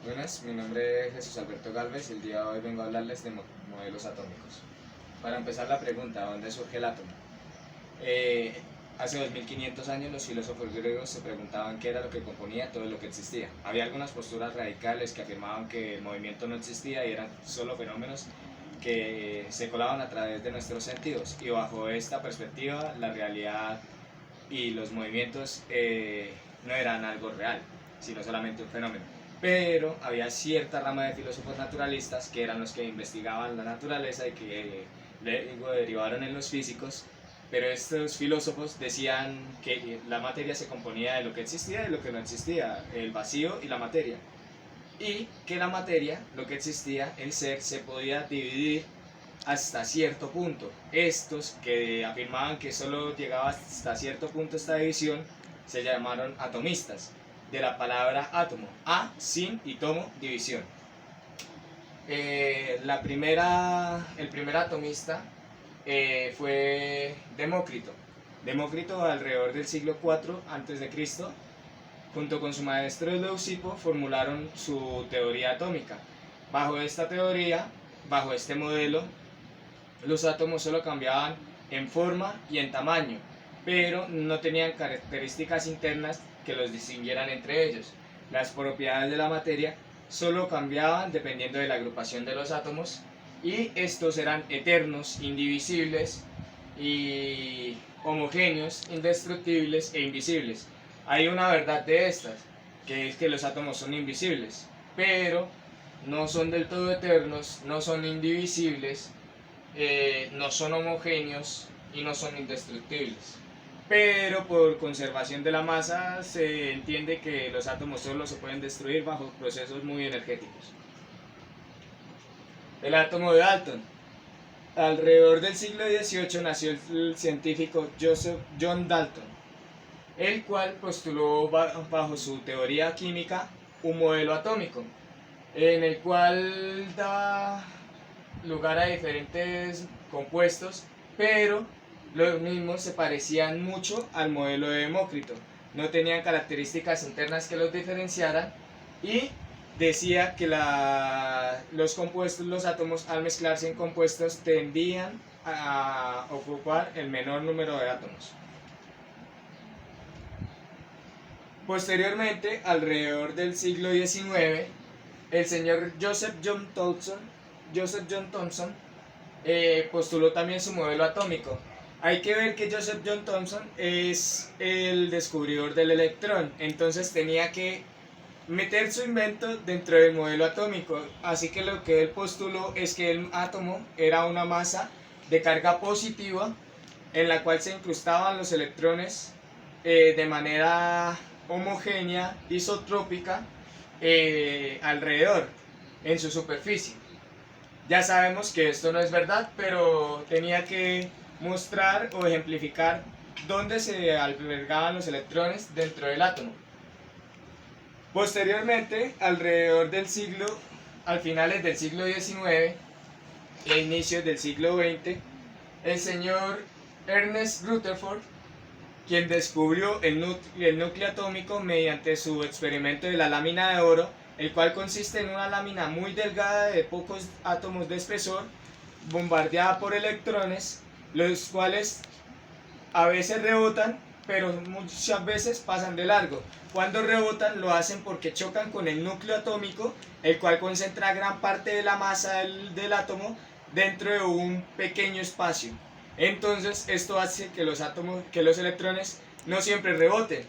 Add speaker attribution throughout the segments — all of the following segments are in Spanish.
Speaker 1: Buenas, mi nombre es Jesús Alberto Galvez y el día de hoy vengo a hablarles de modelos atómicos. Para empezar la pregunta, ¿dónde surge el átomo? Hace 2500 años los filósofos griegos se preguntaban qué era lo que componía todo lo que existía. Había algunas posturas radicales que afirmaban que el movimiento no existía y eran solo fenómenos que se colaban a través de nuestros sentidos, y bajo esta perspectiva la realidad y los movimientos no eran algo real, sino solamente un fenómeno. Pero había cierta rama de filósofos naturalistas que eran los que investigaban la naturaleza y que luego derivaron en los físicos. Pero estos filósofos decían que la materia se componía de lo que existía y de lo que no existía, el vacío y la materia. Y que la materia, lo que existía, el ser, se podía dividir hasta cierto punto. Estos que afirmaban que solo llegaba hasta cierto punto esta división se llamaron atomistas, de la palabra átomo, a, sin y tomo, división. El primer atomista fue Demócrito. Demócrito alrededor del siglo IV a.C., junto con su maestro Leucipo, formularon su teoría atómica. Bajo esta teoría, bajo este modelo, los átomos solo cambiaban en forma y en tamaño, pero no tenían características internas que los distinguieran entre ellos. Las propiedades de la materia solo cambiaban dependiendo de la agrupación de los átomos, y estos eran eternos, indivisibles y homogéneos, indestructibles e invisibles. Hay una verdad de estas, que es que los átomos son invisibles, pero no son del todo eternos, no son indivisibles, no son homogéneos y no son indestructibles. Pero por conservación de la masa se entiende que los átomos solo se pueden destruir bajo procesos muy energéticos. El átomo de Dalton. Alrededor del siglo XVIII nació el científico John Dalton, el cual postuló bajo su teoría química un modelo atómico, en el cual da lugar a diferentes compuestos, pero los mismos se parecían mucho al modelo de Demócrito. No tenían características internas que los diferenciaran, y decía que los compuestos, los átomos, al mezclarse en compuestos tendían a ocupar el menor número de átomos. Posteriormente, alrededor del siglo XIX, el señor Joseph John Thomson postuló también su modelo atómico. Hay que ver que Joseph John Thomson es el descubridor del electrón, entonces tenía que meter su invento dentro del modelo atómico. Así que lo que él postuló es que el átomo era una masa de carga positiva en la cual se incrustaban los electrones de manera homogénea, isotrópica, alrededor, en su superficie. Ya sabemos que esto no es verdad, pero tenía que mostrar o ejemplificar dónde se albergaban los electrones dentro del átomo. Posteriormente, al finales del siglo XIX e inicios del siglo XX, el señor Ernest Rutherford, quien descubrió el núcleo atómico mediante su experimento de la lámina de oro, el cual consiste en una lámina muy delgada de pocos átomos de espesor, bombardeada por electrones, los cuales a veces rebotan, pero muchas veces pasan de largo. Cuando rebotan lo hacen porque chocan con el núcleo atómico, el cual concentra gran parte de la masa del átomo dentro de un pequeño espacio. Entonces esto hace que los electrones no siempre reboten,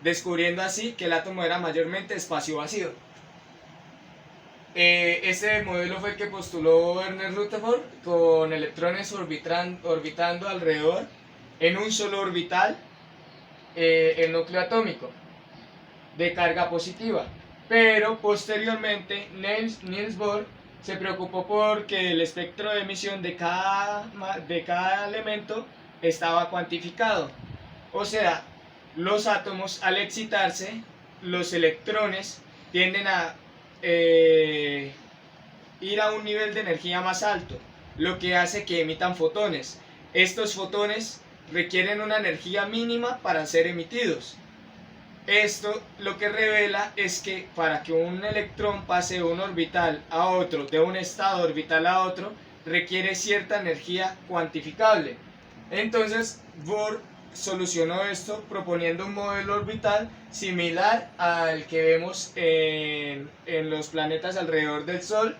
Speaker 1: descubriendo así que el átomo era mayormente espacio vacío. Este modelo fue el que postuló Ernest Rutherford, con electrones orbitando alrededor en un solo orbital el núcleo atómico de carga positiva. Pero posteriormente Niels Bohr se preocupó porque el espectro de emisión de cada elemento estaba cuantificado. O sea, los átomos, al excitarse, los electrones tienden a ir a un nivel de energía más alto, lo que hace que emitan fotones. Estos fotones requieren una energía mínima para ser emitidos. Esto lo que revela es que para que un electrón pase de un orbital a otro, de un estado orbital a otro, requiere cierta energía cuantificable. Entonces Bohr solucionó esto proponiendo un modelo orbital similar al que vemos en los planetas alrededor del Sol,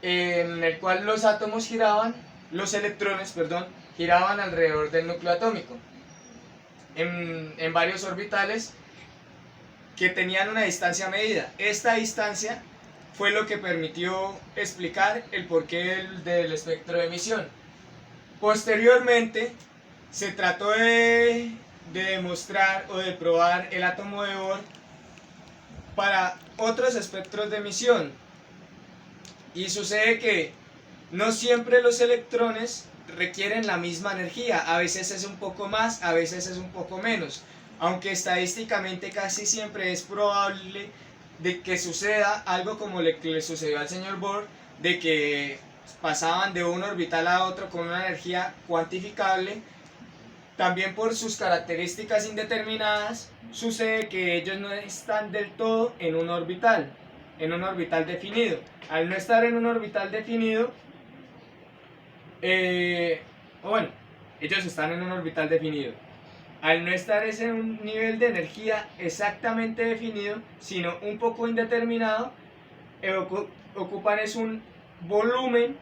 Speaker 1: en el cual los átomos giraban, los electrones, perdón, giraban alrededor del núcleo atómico en varios orbitales que tenían una distancia medida. Esta distancia fue lo que permitió explicar el porqué del espectro de emisión. Posteriormente se trató de demostrar o de probar el átomo de Bohr para otros espectros de emisión, y sucede que no siempre los electrones requieren la misma energía, a veces es un poco más, a veces es un poco menos, aunque estadísticamente casi siempre es probable de que suceda algo como le sucedió al señor Bohr, de que pasaban de un orbital a otro con una energía cuantificable. También por sus características indeterminadas sucede que ellos no están del todo en un orbital definido. Al no estar en un orbital definido, bueno, ellos están en un orbital definido. Al no estar en un nivel de energía exactamente definido, sino un poco indeterminado, ocupan es un volumen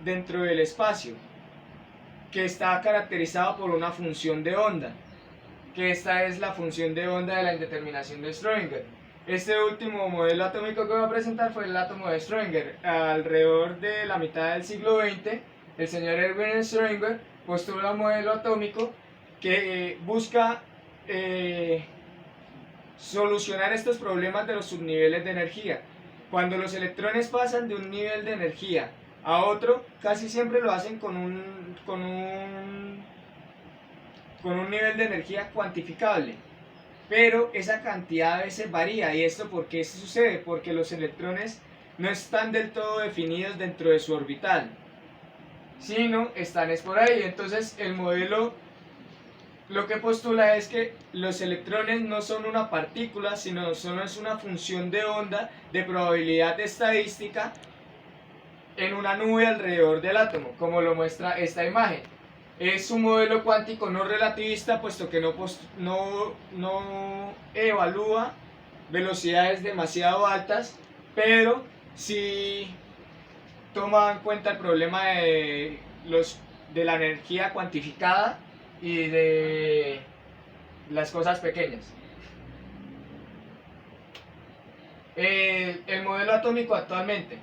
Speaker 1: dentro del espacio que está caracterizado por una función de onda, que esta es la función de onda de la indeterminación de Schrödinger. Este último modelo atómico que voy a presentar fue el átomo de Schrödinger. Alrededor de la mitad del siglo XX, el señor Erwin Schrödinger postula un modelo atómico que busca solucionar estos problemas de los subniveles de energía. Cuando los electrones pasan de un nivel de energía a otro, casi siempre lo hacen con un nivel de energía cuantificable, pero esa cantidad a veces varía. ¿Y esto por qué sucede? Porque los electrones no están del todo definidos dentro de su orbital, sino están por ahí. Entonces el modelo lo que postula es que los electrones no son una partícula, sino solo es una función de onda de probabilidad estadística en una nube alrededor del átomo, como lo muestra esta imagen. Es un modelo cuántico no relativista, puesto que no evalúa velocidades demasiado altas, pero sí toma en cuenta el problema de la energía cuantificada y de las cosas pequeñas. El modelo atómico actualmente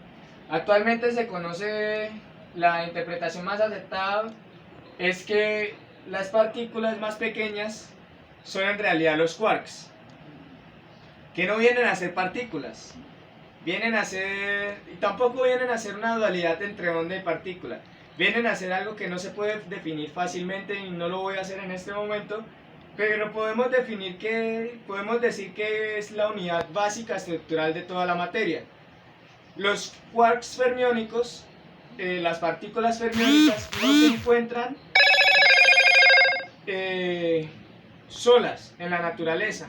Speaker 1: se conoce, la interpretación más aceptada es que las partículas más pequeñas son en realidad los quarks, que no vienen a ser partículas, vienen a ser, y tampoco vienen a ser una dualidad entre onda y partícula, vienen a ser algo que no se puede definir fácilmente, y no lo voy a hacer en este momento, pero podemos decir que es la unidad básica estructural de toda la materia. Los quarks fermiónicos, las partículas fermiónicas, no se encuentran solas en la naturaleza.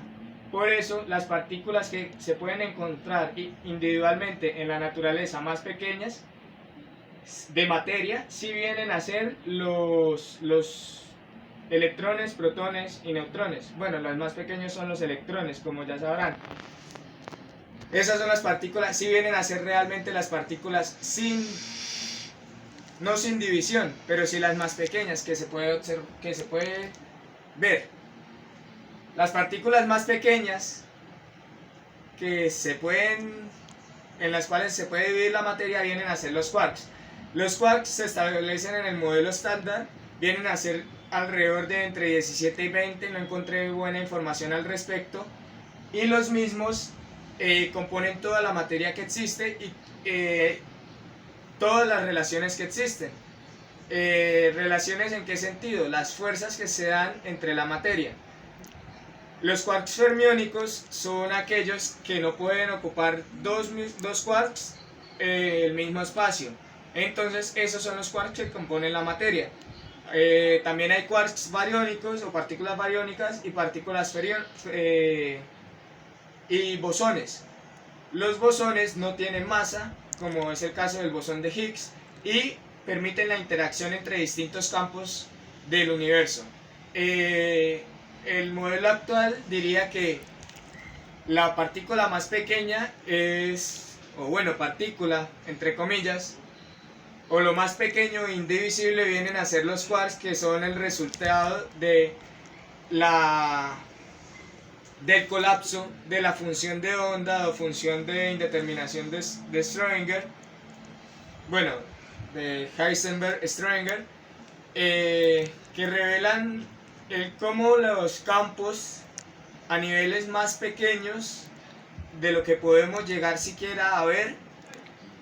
Speaker 1: Por eso las partículas que se pueden encontrar individualmente en la naturaleza más pequeñas de materia sí vienen a ser los electrones, protones y neutrones. Bueno, los más pequeños son los electrones, como ya sabrán. Esas son las partículas, sí vienen a ser realmente las partículas no sin división, pero sí las más pequeñas que se puede ver. Las partículas más pequeñas en las cuales se puede dividir la materia vienen a ser los quarks. Los quarks se establecen en el modelo estándar, vienen a ser alrededor de entre 17 y 20, no encontré buena información al respecto, y los mismos componen toda la materia que existe y todas las relaciones que existen. ¿Relaciones en qué sentido? Las fuerzas que se dan entre la materia. Los quarks fermiónicos son aquellos que no pueden ocupar dos quarks el mismo espacio. Entonces esos son los quarks que componen la materia. También hay quarks bariónicos o partículas bariónicas y partículas y bosones. Los bosones no tienen masa, como es el caso del bosón de Higgs, y permiten la interacción entre distintos campos del universo. El modelo actual diría que la partícula más pequeña es, o bueno, partícula, entre comillas, o lo más pequeño e indivisible vienen a ser los quarks, que son el resultado de del colapso de la función de onda o función de indeterminación de Schrödinger, bueno, de Heisenberg-Schrödinger, que revelan cómo los campos a niveles más pequeños de lo que podemos llegar siquiera a ver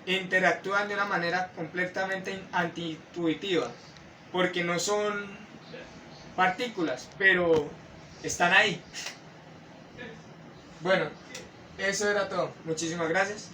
Speaker 1: interactúan de una manera completamente antiintuitiva, porque no son partículas, pero están ahí. Bueno, eso era todo. Muchísimas gracias.